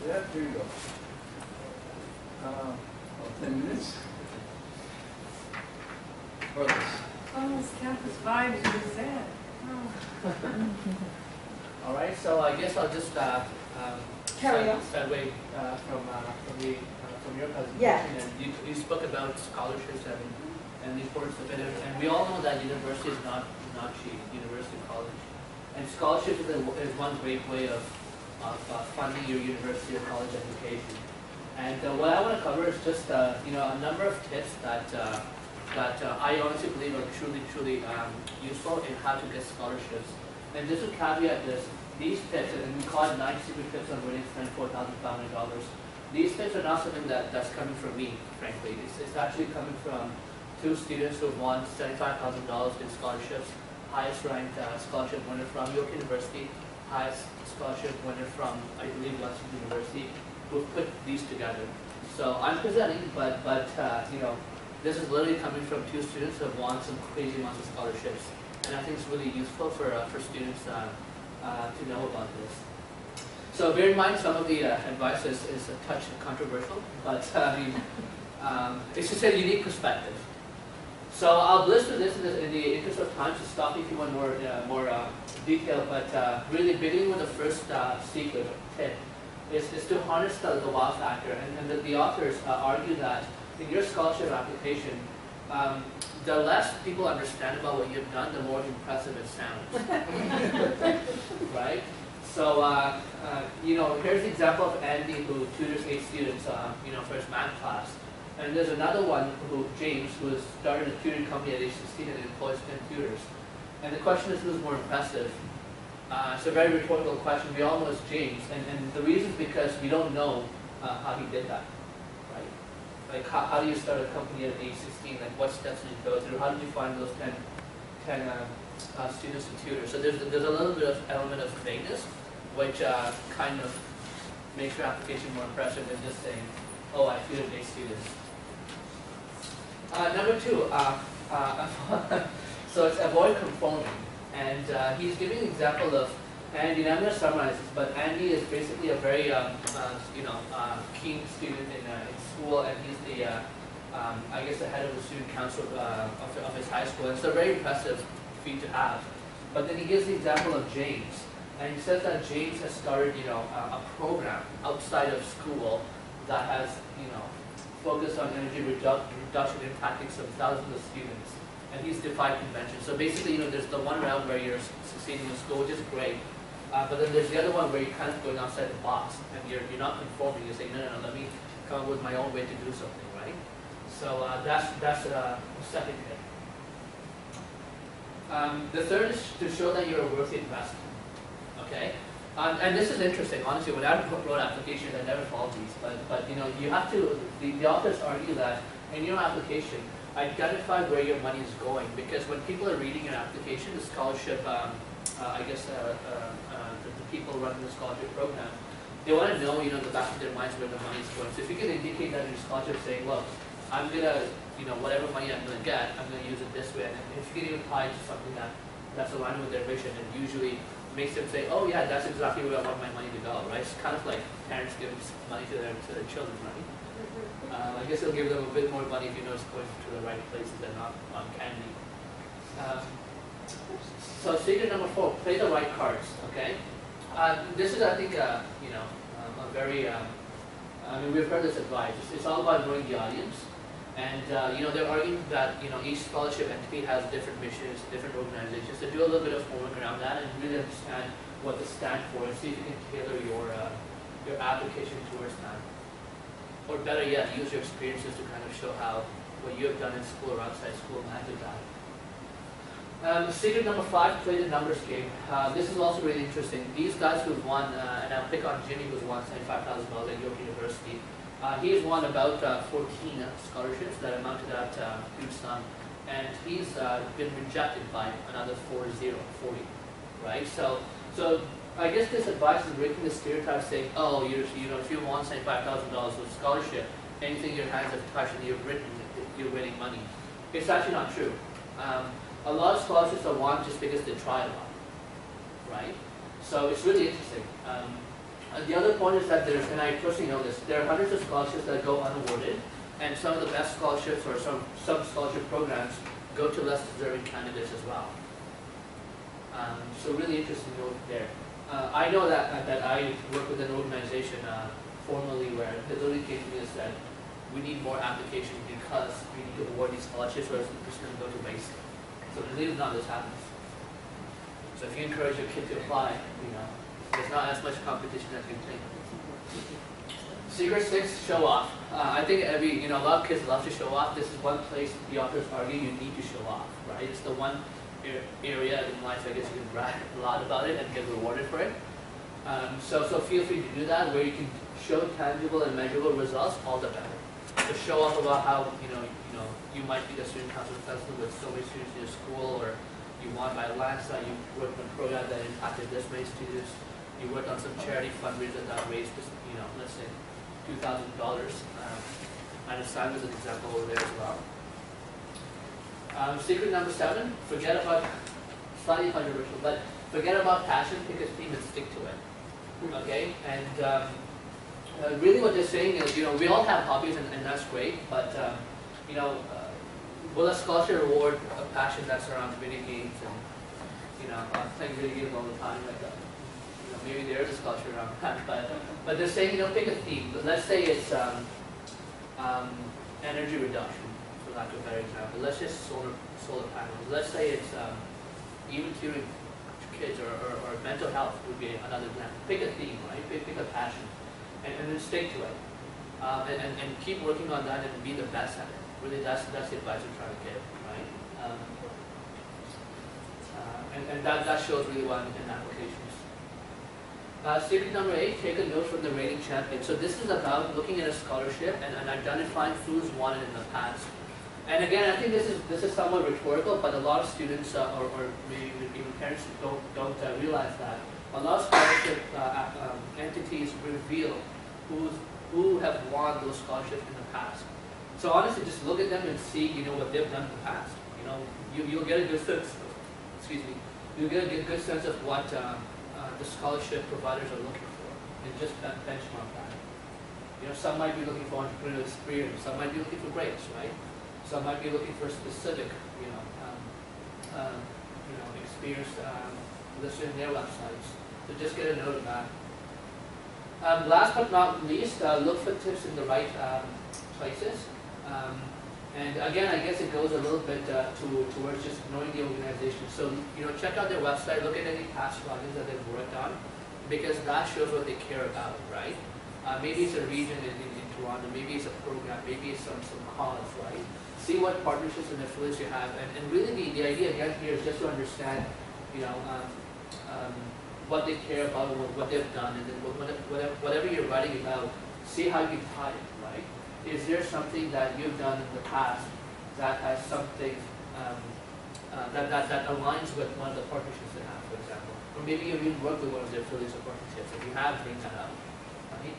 Yeah, here you go. 10 minutes. Or less. Oh, this campus vibe is really sad. All right, so I guess I'll just Carry on. segue from your presentation. Yeah. And you spoke about scholarships and the importance of it, and we all know that university is not cheap, university college, and scholarship is one great way of funding your university or college education. And what I want to cover is just a number of tips that I honestly believe are truly useful in how to get scholarships. And just to caveat this, these tips, and we call it 9 secret tips on winning spend $4,500. These tips are not something that's coming from me, frankly. It's actually coming from 2 students who have won $75,000 in scholarships, highest ranked scholarship winner from York University, highest scholarship winner from, I believe, London University, who've put these together. So I'm presenting, but this is literally coming from 2 students who have won some crazy amounts of scholarships, and I think it's really useful for students to know about this. So bear in mind, some of the advice is a touch controversial, but it's just a unique perspective. So I'll list this in the interest of time, so stop me if you want more detail, but really beginning with the first secret tip is to harness the wow factor, and the authors argue that in your scholarship application, the less people understand about what you've done, the more impressive it sounds. Right? So, here's the example of Andy, who tutors 8 students, for his math class. And there's another one, James, who has started a tutoring company at age 16 and employs 10 tutors. And the question is, who's more impressive? It's a very rhetorical question. We all know it's James, and the reason is because we don't know how he did that. Like, how do you start a company at age 16? Like, what steps did you go through? How did you find those 10 students and tutors? So there's a little bit of element of vagueness, which kind of makes your application more impressive than just saying, oh, I tutored 8 students. Number 2, so it's avoid conforming. And he's giving an example of Andy, and I'm going to summarize this, but Andy is basically a very keen student in school, and he's the, I guess, the head of the student council of his high school. And it's a very impressive feat to have. But then he gives the example of James, and he says that James has started, a program outside of school that has, focused on energy reduction impacting some thousands of students, and he's defied convention. So basically, there's the one round where you're succeeding in school, which is great. But then there's the other one where you're kind of going outside the box, and you're not conforming. You're saying, no, let me come up with my own way to do something, right? So that's the second tip. The third is to show that you're a worthy investment. Okay, and this is interesting. Honestly, when I wrote applications, I never followed these, but you have to. The authors argue that in your application, identify where your money is going, because when people are reading your application, the scholarship. The people running the scholarship program, they want to know, the back of their minds where the money is going. So if you can indicate that in your scholarship, saying, look, I'm gonna, whatever money I'm gonna get, I'm gonna use it this way. And if you can even tie it to something that's aligned with their vision, it usually makes them say, oh yeah, that's exactly where I want my money to go, right? It's kind of like parents giving money to their children, right? I guess it'll give them a bit more money if you know it's going to the right places and not on candy. So secret number 4, play the right cards, okay? This is, I think, a very, we've heard this advice. It's all about knowing the audience. And, they're arguing that, each scholarship entity has different missions, different organizations. So do a little bit of homework around that and really understand what they stand for, and see if you can tailor your application towards that. Or better yet, use your experiences to kind of show how what you have done in school or outside school matches that. Secret number 5, play the numbers game. This is also really interesting. These guys who've won, and I'll pick on Jimmy, who's won $75,000 at York University. He has won about 14 scholarships that amount to that huge sum, and he's been rejected by another 40, right? So I guess this advice is breaking the stereotype, saying, oh, if you won $75,000 of scholarship, anything your hands have touched and you're winning money. It's actually not true. A lot of scholarships are won just because they try a lot, right? So it's really interesting. The other point is that there's, and I personally know this, there are hundreds of scholarships that go unawarded, and some of the best scholarships or some scholarship programs go to less deserving candidates as well. So really interesting note there. I know that I work with an organization formally where they literally came to me and said, we need more applications because we need to award these scholarships or it's just going to go to waste. So believe it or not, this happens. So if you encourage your kid to apply, there's not as much competition as you think. Secret 6, show off. I think a lot of kids love to show off. This is one place the authors argue you need to show off, right? It's the one area in life, I guess you can brag a lot about it and get rewarded for it. So feel free to do that, where you can show tangible and measurable results, all the better. To show off about how you might be the student council president with so many students in your school, or you won by a landslide, you worked on a program that impacted this many students, you worked on some charity fundraiser that raised, let's say $2,000. And Simon is an example over there as well. Secret number 7, forget about, slightly controversial, but forget about passion, pick a theme and stick to it. Okay? And really what they're saying is, we all have hobbies and that's great, but will a scholarship reward a passion that surrounds video games and, playing video games all the time? Like maybe there is a scholarship around that, but they're saying, pick a theme. Let's say it's energy reduction, for lack of a better example. Let's just solar panels. Let's say it's even tutoring kids or mental health would be another example. Pick a theme, right? Pick a passion, and then stick to it, and keep working on that and be the best at it. Really, that's the advice I'm trying to give, right? And that shows really well in applications. Secret number 8, take a note from the rating champion. So this is about looking at a scholarship and identifying who's won it in the past. And again, I think this is somewhat rhetorical, but a lot of students or maybe even parents don't realize that a lot of scholarship entities reveal who have won those scholarships in the past. So honestly, just look at them and see, what they've done in the past. You'll get a good sense. You'll get a good sense of what the scholarship providers are looking for, and just benchmark that. Some might be looking for entrepreneurial experience. Some might be looking for grades, right? Some might be looking for specific, experience listed in their websites. So just get a note of that. Last but not least, look for tips in the right places. And again, I guess it goes a little bit towards just knowing the organization. So, check out their website, look at any past projects that they've worked on, because that shows what they care about, right? Maybe it's a region in Toronto, maybe it's a program, maybe it's some cause, right? See what partnerships and affiliates you have, and really the idea again here is just to understand, what they care about, what they've done, and then whatever you're writing about, see how you can tie it, right? Is there something that you've done in the past that has something that aligns with one of the partnerships they have, for example? Or maybe you even work with one of their affiliates or partnerships. If you have, bring that up, right?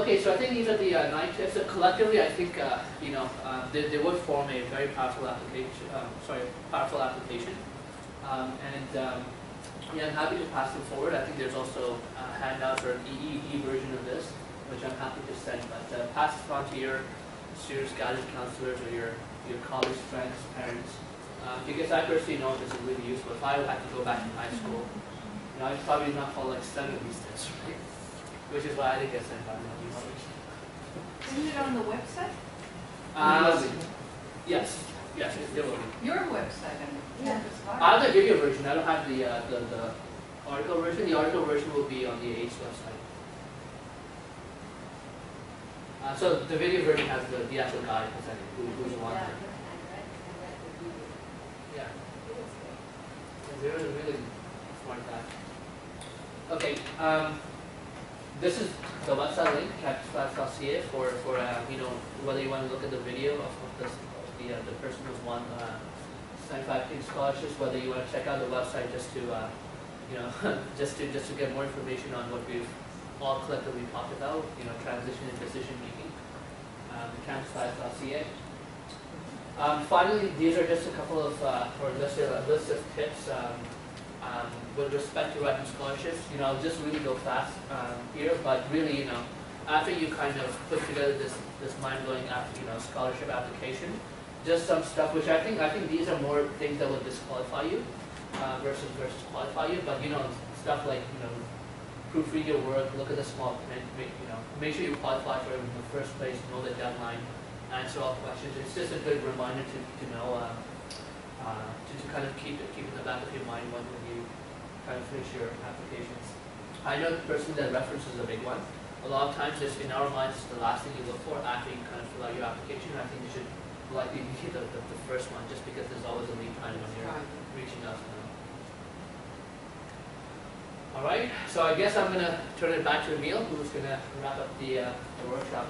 Okay, so I think these are the 9 tips. So collectively, I think they would form a very powerful application. Yeah, I'm happy to pass them forward. I think there's also handouts or an e version of this, which I'm happy to send. But pass it on to your students, guidance counselors, or your college friends, parents, because I personally know this is really useful. If I had to go back to high school, I'd probably not follow like 7 of these tips, right? Which is why I didn't get sent by my college. Isn't it on the website? Yes, it will be. Your website, I mean. Yeah. I have the video version. I don't have the article version. The article version will be on the ACE website. So the video version has the actual guide presented, who's on there. Yeah. They're really smart guy. Okay. This is the website link, campusclass.ca, for whether you want to look at the video of the person who's won 75 King scholarships, whether you want to check out the website just to just to get more information on what we've all collectively talked about, transition and decision making, campusclass.ca. Finally, these are just a couple of or list of tips. with respect to writing scholarships, I'll just really go fast here, but really, after you kind of put together this mind-blowing scholarship application, just some stuff which I think these are more things that will disqualify you versus qualify you, but stuff like proofread your work, look at the small print, make sure you qualify for it in the first place, know the deadline, answer all questions. It's just a good reminder to know to kind of keep in the back of your mind when you kind of finish your applications. I know personally that reference is a big one. A lot of times, just in our minds, it's the last thing you look for after you kind of fill out your application. I think you should likely be the first one, just because there's always a lead time when you're reaching out to them. All right, so I guess I'm going to turn it back to Emil, who's going to wrap up the workshop.